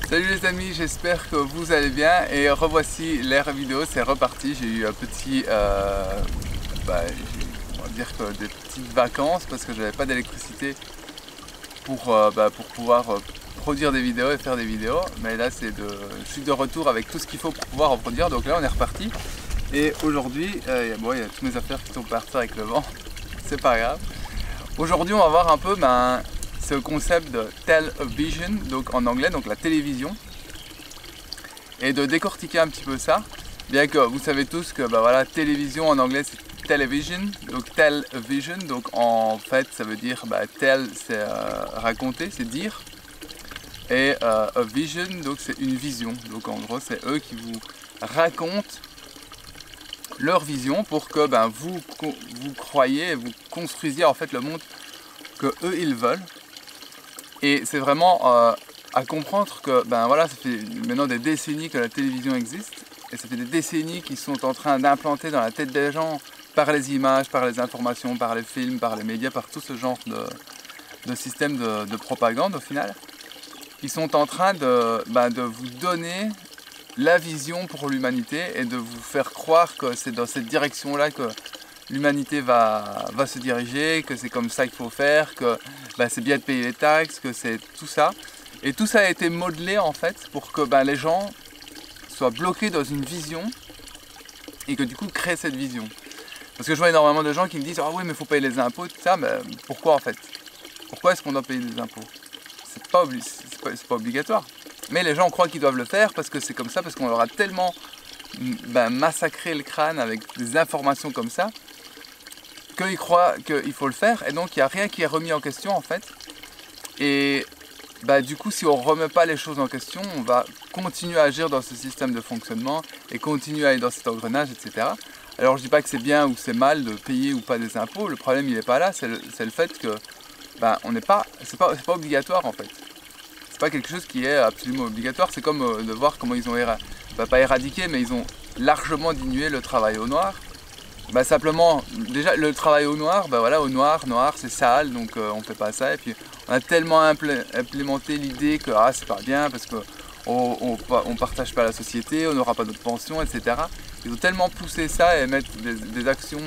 Salut les amis, j'espère que vous allez bien et revoici l'ère vidéo, c'est reparti. J'ai eu un petit, on va dire que des petites vacances parce que j'avais pas d'électricité pour pouvoir produire des vidéos et faire des vidéos. Mais là je suis de retour avec tout ce qu'il faut pour pouvoir en produire, donc là on est reparti. Et aujourd'hui, il y a toutes mes affaires qui sont parties avec le vent, c'est pas grave. Aujourd'hui on va voir un peu ce concept de television, donc en anglais, donc la télévision, et de décortiquer un petit peu ça, bien que vous savez tous que télévision en anglais c'est television, donc television, donc en fait ça veut dire tell c'est raconter, c'est dire, et a vision donc c'est une vision, donc en gros c'est eux qui vous racontent leur vision pour que vous croyez, vous construisiez en fait le monde que eux ils veulent. Et c'est vraiment à comprendre que ça fait maintenant des décennies que la télévision existe, et ça fait des décennies qu'ils sont en train d'implanter dans la tête des gens par les images, par les informations, par les films, par les médias, par tout ce genre de système de propagande au final. Ils sont en train de vous donner la vision pour l'humanité et de vous faire croire que c'est dans cette direction-là que l'humanité va se diriger, que c'est comme ça qu'il faut faire, que c'est bien de payer les taxes, que c'est tout ça. Et tout ça a été modelé en fait pour que les gens soient bloqués dans une vision et que du coup créent cette vision. Parce que je vois énormément de gens qui me disent « Ah oui mais il faut payer les impôts, tout ça », mais pourquoi en fait? Pourquoi est-ce qu'on doit payer des impôts? C'est pas obligatoire. Mais les gens croient qu'ils doivent le faire parce que c'est comme ça, parce qu'on leur a tellement massacré le crâne avec des informations comme ça, qu'ils croient qu'il faut le faire, et donc il n'y a rien qui est remis en question en fait. Et du coup, si on ne remet pas les choses en question, on va continuer à agir dans ce système de fonctionnement et continuer à aller dans cet engrenage, etc. Alors je ne dis pas que c'est bien ou c'est mal de payer ou pas des impôts, le problème il n'est pas là, c'est le fait que c'est pas obligatoire en fait. C'est pas quelque chose qui est absolument obligatoire, c'est comme de voir comment ils ont pas éradiqué, mais ils ont largement diminué le travail au noir. Simplement, déjà le travail au noir, au noir c'est sale, donc on fait pas ça. Et puis on a tellement implémenté l'idée que c'est pas bien parce qu'on partage pas la société, on n'aura pas d'autres pensions, etc. Ils ont tellement poussé ça et mettre des actions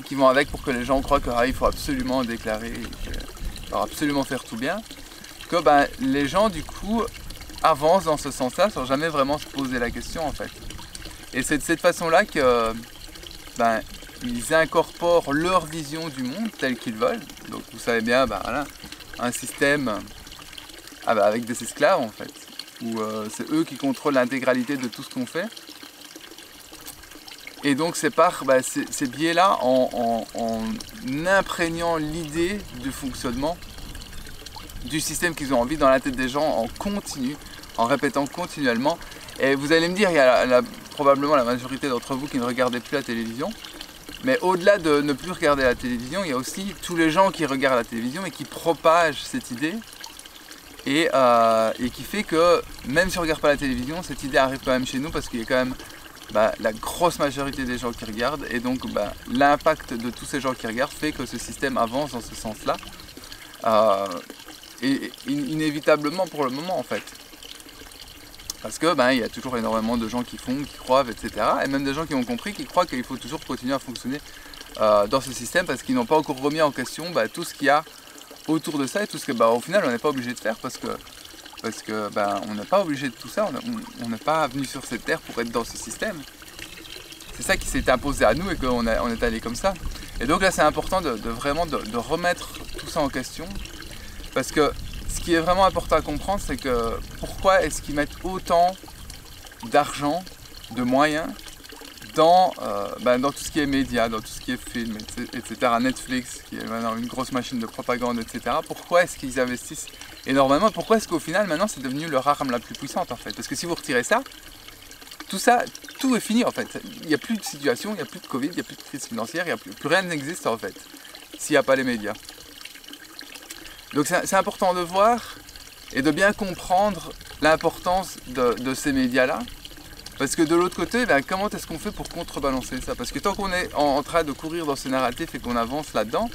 qui vont avec pour que les gens croient qu'il faut absolument déclarer, il faut absolument faire tout bien, que les gens du coup avancent dans ce sens-là sans jamais vraiment se poser la question en fait. Et c'est de cette façon-là que ils incorporent leur vision du monde telle qu'ils veulent. Donc vous savez bien, un système avec des esclaves en fait, où c'est eux qui contrôlent l'intégralité de tout ce qu'on fait. Et donc c'est par ces biais-là, en imprégnant l'idée du fonctionnement du système qu'ils ont envie dans la tête des gens en continu, en répétant continuellement. Et vous allez me dire, il y a probablement la majorité d'entre vous qui ne regardez plus la télévision. Mais au-delà de ne plus regarder la télévision, il y a aussi tous les gens qui regardent la télévision et qui propagent cette idée. Et qui fait que même si on ne regarde pas la télévision, cette idée arrive quand même chez nous parce qu'il y a quand même la grosse majorité des gens qui regardent. Et donc l'impact de tous ces gens qui regardent fait que ce système avance dans ce sens-là. Et inévitablement pour le moment en fait. Parce que il y a toujours énormément de gens qui croient, etc. Et même des gens qui ont compris, qui croient qu'il faut toujours continuer à fonctionner dans ce système parce qu'ils n'ont pas encore remis en question tout ce qu'il y a autour de ça et tout ce que au final on n'est pas obligé de faire parce que on n'est pas obligé de tout ça, on n'est pas venu sur cette terre pour être dans ce système. C'est ça qui s'est imposé à nous et qu'on est allé comme ça. Et donc là c'est important vraiment de remettre tout ça en question. Parce que ce qui est vraiment important à comprendre, c'est que pourquoi est-ce qu'ils mettent autant d'argent, de moyens dans tout ce qui est médias, dans tout ce qui est film, etc. Netflix, qui est maintenant une grosse machine de propagande, etc. Pourquoi est-ce qu'ils investissent énormément? Pourquoi est-ce qu'au final, maintenant, c'est devenu leur arme la plus puissante en fait? Parce que si vous retirez ça, tout est fini en fait. Il n'y a plus de situation, il n'y a plus de Covid, il n'y a plus de crise financière, plus rien n'existe en fait, s'il n'y a pas les médias. Donc c'est important de voir et de bien comprendre l'importance de ces médias-là. Parce que de l'autre côté, comment est-ce qu'on fait pour contrebalancer ça? Parce que tant qu'on est en train de courir dans ce narratif et qu'on avance là-dedans,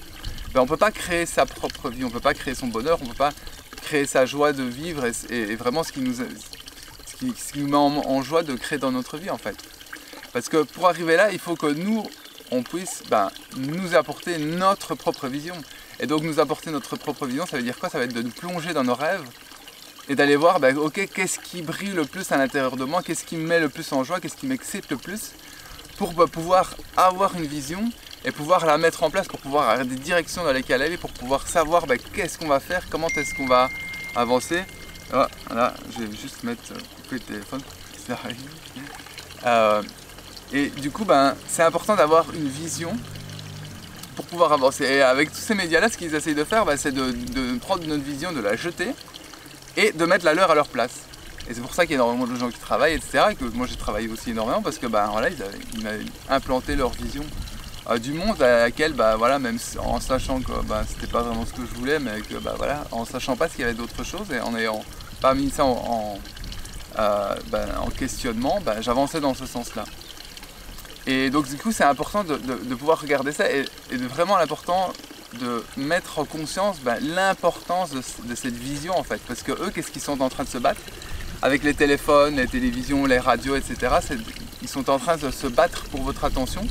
on ne peut pas créer sa propre vie, on ne peut pas créer son bonheur, on ne peut pas créer sa joie de vivre et vraiment ce qui nous met en joie de créer dans notre vie en fait. Parce que pour arriver là, il faut que nous, on puisse nous apporter notre propre vision. Et donc nous apporter notre propre vision, ça veut dire quoi? Ça va être de nous plonger dans nos rêves et d'aller voir, ok, qu'est-ce qui brille le plus à l'intérieur de moi, qu'est-ce qui me met le plus en joie, qu'est-ce qui m'excite le plus, pour pouvoir avoir une vision et pouvoir la mettre en place, pour pouvoir avoir des directions dans lesquelles aller, pour pouvoir savoir qu'est-ce qu'on va faire, comment est-ce qu'on va avancer. Voilà, je vais juste couper le téléphone, ça arrive. Et du coup, c'est important d'avoir une vision pour pouvoir avancer. Et avec tous ces médias-là, ce qu'ils essayent de faire, c'est de prendre notre vision, de la jeter et de mettre la leur à leur place. Et c'est pour ça qu'il y a énormément de gens qui travaillent, etc. Et que moi j'ai travaillé aussi énormément parce que voilà, ils avaient implanté leur vision du monde à laquelle, voilà, même en sachant que c'était pas vraiment ce que je voulais, mais que voilà, en sachant pas qu'il y avait d'autres choses et en ayant pas mis ça en questionnement, j'avançais dans ce sens-là. Et donc du coup c'est important de pouvoir regarder ça et de vraiment l'important de mettre en conscience l'importance de cette vision en fait. Parce que eux, qu'est-ce qu'ils sont en train de se battre avec les téléphones, les télévisions, les radios, etc. Ils sont en train de se battre pour votre attention,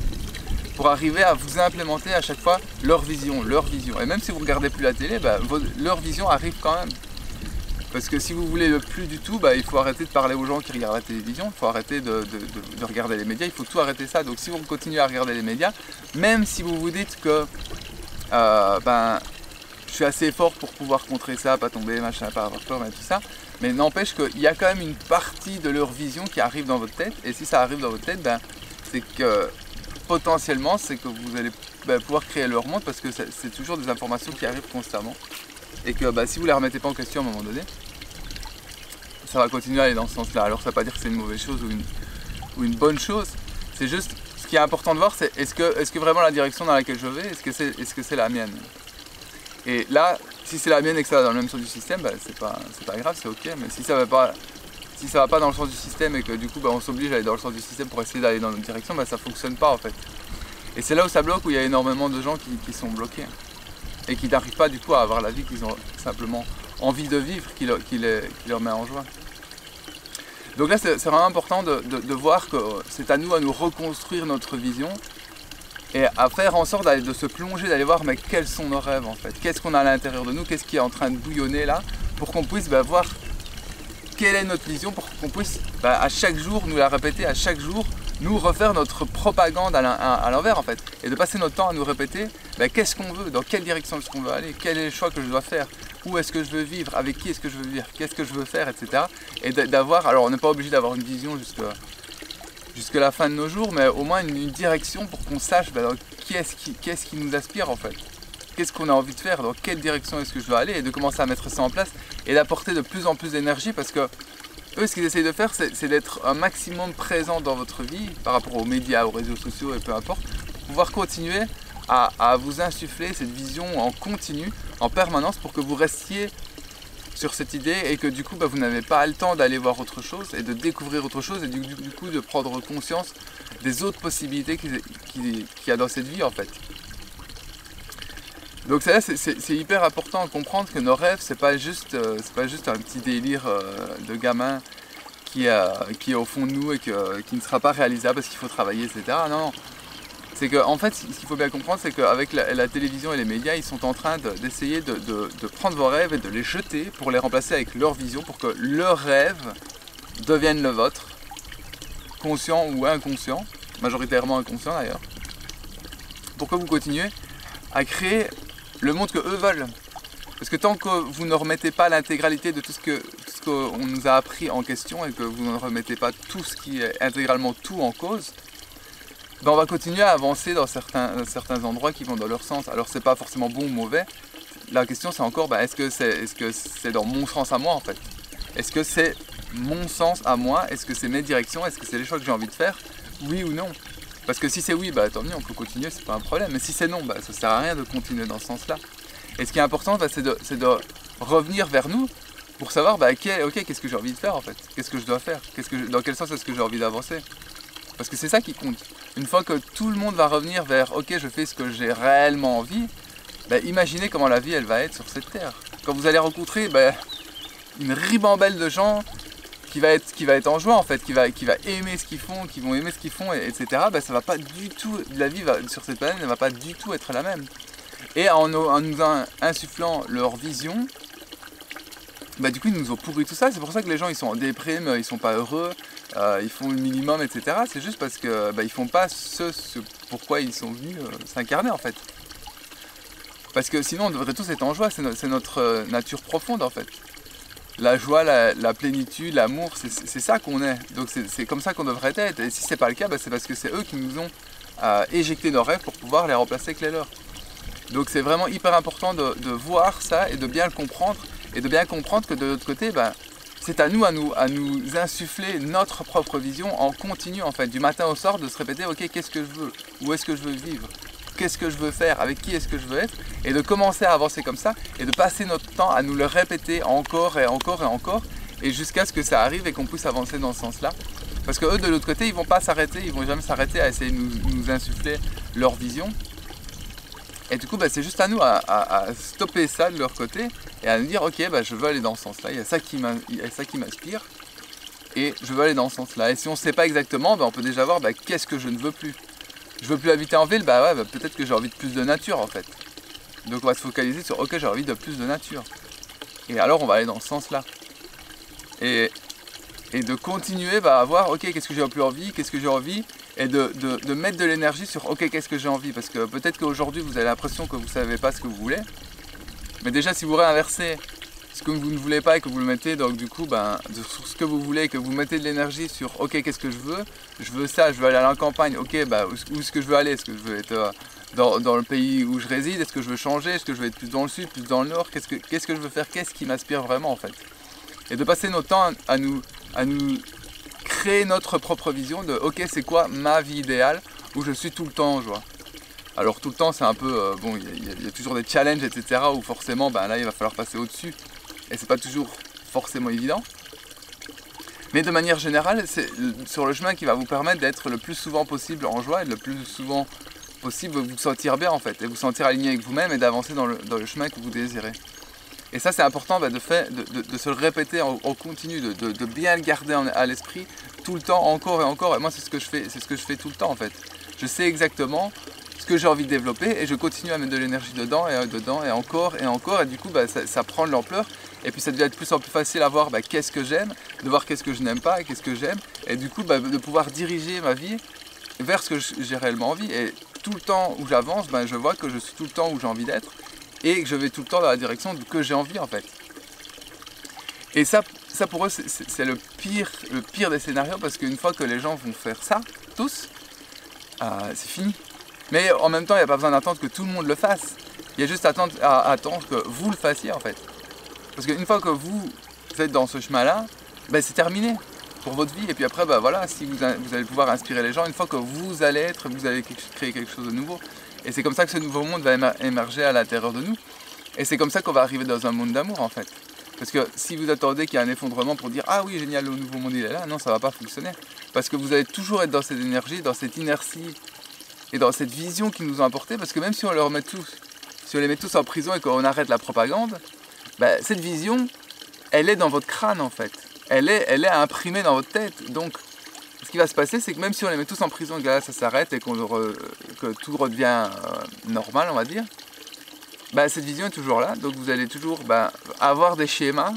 pour arriver à vous implémenter à chaque fois leur vision. Et même si vous ne regardez plus la télé, leur vision arrive quand même. Parce que si vous voulez plus du tout, il faut arrêter de parler aux gens qui regardent la télévision, il faut arrêter de regarder les médias, il faut tout arrêter ça. Donc si vous continuez à regarder les médias, même si vous vous dites que je suis assez fort pour pouvoir contrer ça, pas tomber, machin, pas avoir peur, tout ça, mais n'empêche qu'il y a quand même une partie de leur vision qui arrive dans votre tête, et si ça arrive dans votre tête, c'est que potentiellement, c'est que vous allez pouvoir créer leur monde, parce que c'est toujours des informations qui arrivent constamment. Et que si vous ne les remettez pas en question à un moment donné, ça va continuer à aller dans ce sens-là. Alors ça ne veut pas dire que c'est une mauvaise chose ou une bonne chose, c'est juste, ce qui est important de voir, c'est est-ce que vraiment la direction dans laquelle je vais, est-ce que c'est la mienne? Et là, si c'est la mienne et que ça va dans le même sens du système, c'est pas grave, c'est ok, mais si ça va pas dans le sens du système et que du coup on s'oblige à aller dans le sens du système pour essayer d'aller dans notre direction, ça ne fonctionne pas en fait. Et c'est là où ça bloque, où il y a énormément de gens qui sont bloqués. Et qui n'arrivent pas du coup à avoir la vie qu'ils ont simplement envie de vivre, qui leur met en joie. Donc là c'est vraiment important de voir que c'est à nous reconstruire notre vision et à faire en sorte de se plonger, d'aller voir quels sont nos rêves en fait, qu'est-ce qu'on a à l'intérieur de nous, qu'est-ce qui est en train de bouillonner là, pour qu'on puisse voir quelle est notre vision, pour qu'on puisse à chaque jour nous la répéter, à chaque jour nous refaire notre propagande à l'envers en fait, et de passer notre temps à nous répéter qu'est-ce qu'on veut, dans quelle direction est-ce qu'on veut aller, quel est le choix que je dois faire, où est-ce que je veux vivre, avec qui est-ce que je veux vivre, qu'est-ce que je veux faire, etc. Et d'avoir, alors on n'est pas obligé d'avoir une vision jusque la fin de nos jours, mais au moins une direction pour qu'on sache qu'est-ce qui nous aspire en fait, qu'est-ce qu'on a envie de faire, dans quelle direction est-ce que je dois aller, et de commencer à mettre ça en place et d'apporter de plus en plus d'énergie, parce que eux, ce qu'ils essayent de faire, c'est d'être un maximum présent dans votre vie par rapport aux médias, aux réseaux sociaux et peu importe, pour pouvoir continuer à vous insuffler cette vision en continu, en permanence, pour que vous restiez sur cette idée et que du coup vous n'avez pas le temps d'aller voir autre chose et de découvrir autre chose et du coup de prendre conscience des autres possibilités qu'il y a dans cette vie en fait. Donc c'est hyper important de comprendre que nos rêves, c'est pas juste un petit délire de gamin qui est au fond de nous et qui ne sera pas réalisable parce qu'il faut travailler, etc. Non, c'est que en fait, ce qu'il faut bien comprendre, c'est qu'avec la télévision et les médias, ils sont en train d'essayer de prendre vos rêves et de les jeter pour les remplacer avec leur vision, pour que leurs rêves deviennent le vôtre, conscient ou inconscient, majoritairement inconscient d'ailleurs, pour que vous continuez à créer le monde que eux veulent. Parce que tant que vous ne remettez pas l'intégralité de tout ce qu'on nous a appris en question et que vous ne remettez pas tout ce qui est intégralement tout en cause, on va continuer à avancer dans certains endroits qui vont dans leur sens. Alors c'est pas forcément bon ou mauvais. La question c'est encore est-ce que c'est dans mon sens à moi en fait? Est-ce que c'est mon sens à moi? Est-ce que c'est mes directions? Est-ce que c'est les choix que j'ai envie de faire? Oui ou non? Parce que si c'est oui, tant mieux, on peut continuer, c'est pas un problème. Mais si c'est non, ça sert à rien de continuer dans ce sens-là. Et ce qui est important, c'est de revenir vers nous pour savoir qu'est-ce que j'ai envie de faire en fait? Qu'est-ce que je dois faire? Dans quel sens est-ce que j'ai envie d'avancer? Parce que c'est ça qui compte. Une fois que tout le monde va revenir vers ok, je fais ce que j'ai réellement envie, imaginez comment la vie elle va être sur cette terre. Quand vous allez rencontrer une ribambelle de gens qui va être en joie en fait, qui va aimer ce qu'ils font, qui vont aimer ce qu'ils font, etc. Bah, ça va pas du tout, la vie sur cette planète ne va pas du tout être la même. Et en nous insufflant leur vision, bah du coup ils nous ont pourri tout ça. C'est pour ça que les gens ils sont en déprime, ils sont pas heureux, ils font le minimum, etc. C'est juste parce que bah, ils font pas ce pourquoi ils sont venus s'incarner en fait. Parce que sinon on devrait tous être en joie, c'est notre nature profonde en fait. La joie, la plénitude, l'amour, c'est ça qu'on est. Donc c'est comme ça qu'on devrait être. Et si c'est pas le cas, bah, c'est parce que c'est eux qui nous ont éjecté nos rêves pour pouvoir les remplacer avec les leurs. Donc c'est vraiment hyper important de voir ça et de bien le comprendre. Et de bien comprendre que de l'autre côté, bah, c'est à nous insuffler notre propre vision en continu en fait. Du matin au soir, de se répéter, ok, qu'est-ce que je veux? Où est-ce que je veux vivre? Qu'est-ce que je veux faire, avec qui est-ce que je veux être, et de commencer à avancer comme ça, et de passer notre temps à nous le répéter encore et encore et encore, et jusqu'à ce que ça arrive et qu'on puisse avancer dans ce sens-là. Parce que eux, de l'autre côté, ils vont pas s'arrêter, ils vont jamais s'arrêter à essayer de nous insuffler leur vision. Et du coup, bah, c'est juste à nous à stopper ça de leur côté, et à nous dire, ok, bah, je veux aller dans ce sens-là, il y a ça qui m'inspire, et je veux aller dans ce sens-là. Et si on ne sait pas exactement, bah, on peut déjà voir, bah, qu'est-ce que je ne veux plus. Je veux plus habiter en ville, bah ouais, bah peut-être que j'ai envie de plus de nature en fait. Donc on va se focaliser sur ok, j'ai envie de plus de nature. Et alors on va aller dans ce sens-là. Et de continuer à voir ok, qu'est-ce que j'ai plus envie, qu'est-ce que j'ai envie, et de mettre de l'énergie sur ok, qu'est-ce que j'ai envie. Parce que peut-être qu'aujourd'hui vous avez l'impression que vous ne savez pas ce que vous voulez. Mais déjà si vous réinversez ce que vous ne voulez pas et que vous le mettez donc du coup sur ce que vous voulez et que vous mettez de l'énergie sur ok, qu'est-ce que je veux ça, je veux aller à la campagne, ok, bah, où est-ce que je veux aller, est-ce que je veux être dans le pays où je réside, est-ce que je veux changer, est-ce que je veux être plus dans le sud, plus dans le nord, qu'est-ce que je veux faire, qu'est-ce qui m'inspire vraiment en fait. Et de passer notre temps à nous créer notre propre vision de ok, c'est quoi ma vie idéale où je suis tout le temps en joie. Alors tout le temps c'est un peu, bon il y a toujours des challenges etc où forcément là il va falloir passer au-dessus. Et c'est pas toujours forcément évident. Mais de manière générale, c'est sur le chemin qui va vous permettre d'être le plus souvent possible en joie et le plus souvent possible vous sentir bien en fait. Et vous sentir aligné avec vous-même et d'avancer dans le chemin que vous désirez. Et ça c'est important de se le répéter en continu, de bien le garder à l'esprit tout le temps, encore et encore. Et moi c'est ce que je fais tout le temps en fait. Je sais exactement ce que j'ai envie de développer et je continue à mettre de l'énergie dedans et encore et encore. Et du coup ça prend de l'ampleur. Et puis ça devient de plus en plus facile à voir qu'est-ce que j'aime, de voir qu'est-ce que je n'aime pas et qu'est-ce que j'aime. Et du coup de pouvoir diriger ma vie vers ce que j'ai réellement envie. Et tout le temps où j'avance, je vois que je suis tout le temps où j'ai envie d'être. Et que je vais tout le temps dans la direction que j'ai envie en fait. Et ça pour eux c'est le pire des scénarios. Parce qu'une fois que les gens vont faire ça, tous, c'est fini. Mais en même temps il n'y a pas besoin d'attendre que tout le monde le fasse. Il y a juste à attendre que vous le fassiez en fait. Parce qu'une fois que vous êtes dans ce chemin-là, c'est terminé pour votre vie. Et puis après, voilà, si vous allez pouvoir inspirer les gens, une fois que vous allez créer quelque chose de nouveau. Et c'est comme ça que ce nouveau monde va émerger à l'intérieur de nous. Et c'est comme ça qu'on va arriver dans un monde d'amour en fait. Parce que si vous attendez qu'il y ait un effondrement pour dire « Ah oui, génial, le nouveau monde il est là », non, ça ne va pas fonctionner. Parce que vous allez toujours être dans cette énergie, dans cette inertie et dans cette vision qu'ils nous ont apportée. Parce que même si on les met tous en prison et qu'on arrête la propagande, cette vision, elle est dans votre crâne en fait. Elle est imprimée dans votre tête. Donc, ce qui va se passer, c'est que même si on les met tous en prison et que là, ça s'arrête et que tout redevient normal, on va dire, cette vision est toujours là. Donc, vous allez toujours avoir des schémas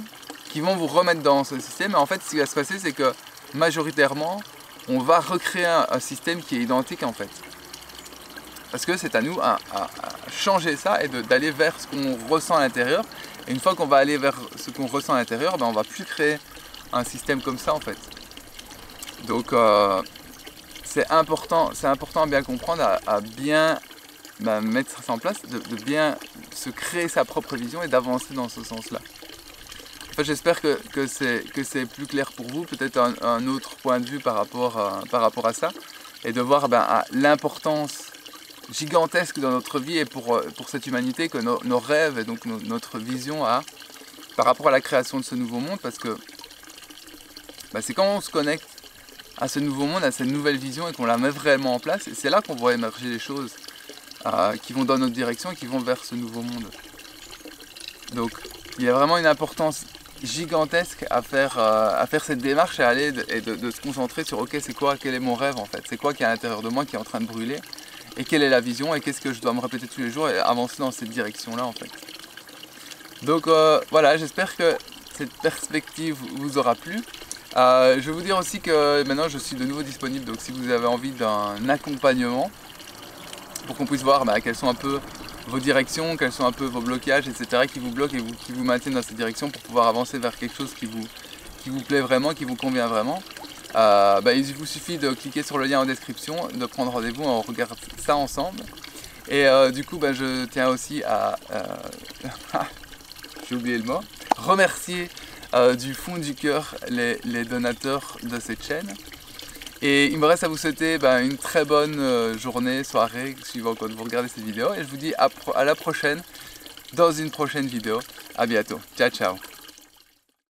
qui vont vous remettre dans ce système. Et en fait, ce qui va se passer, c'est que majoritairement, on va recréer un système qui est identique en fait. Parce que c'est à nous à changer ça et d'aller vers ce qu'on ressent à l'intérieur. Et une fois qu'on va aller vers ce qu'on ressent à l'intérieur, on ne va plus créer un système comme ça en fait. Donc c'est important à bien comprendre, à bien mettre ça en place, de bien se créer sa propre vision et d'avancer dans ce sens-là. En fait, j'espère que c'est plus clair pour vous, peut-être un autre point de vue par rapport à ça, et de voir l'importance gigantesque dans notre vie et pour cette humanité que nos rêves et donc notre vision a par rapport à la création de ce nouveau monde, parce que c'est quand on se connecte à ce nouveau monde, à cette nouvelle vision et qu'on la met vraiment en place, et c'est là qu'on voit émerger les choses qui vont dans notre direction et qui vont vers ce nouveau monde. Donc il y a vraiment une importance gigantesque à faire cette démarche et aller de se concentrer sur ok, c'est quoi, quel est mon rêve en fait, c'est quoi qui est à l'intérieur de moi qui est en train de brûler et quelle est la vision et qu'est-ce que je dois me répéter tous les jours et avancer dans cette direction là en fait. Donc voilà, j'espère que cette perspective vous aura plu. Je vais vous dire aussi que maintenant je suis de nouveau disponible, donc si vous avez envie d'un accompagnement pour qu'on puisse voir quelles sont un peu vos directions, quels sont un peu vos blocages, etc. qui vous bloquent et qui vous maintiennent dans cette direction pour pouvoir avancer vers quelque chose qui vous plaît vraiment, qui vous convient vraiment. Il vous suffit de cliquer sur le lien en description, de prendre rendez-vous, on regarde ça ensemble. Et du coup, je tiens aussi à, j'ai oublié le mot, remercier du fond du cœur les donateurs de cette chaîne. Et il me reste à vous souhaiter une très bonne journée, soirée, suivant quand vous regardez cette vidéo. Et je vous dis à la prochaine, dans une prochaine vidéo. À bientôt. Ciao, ciao.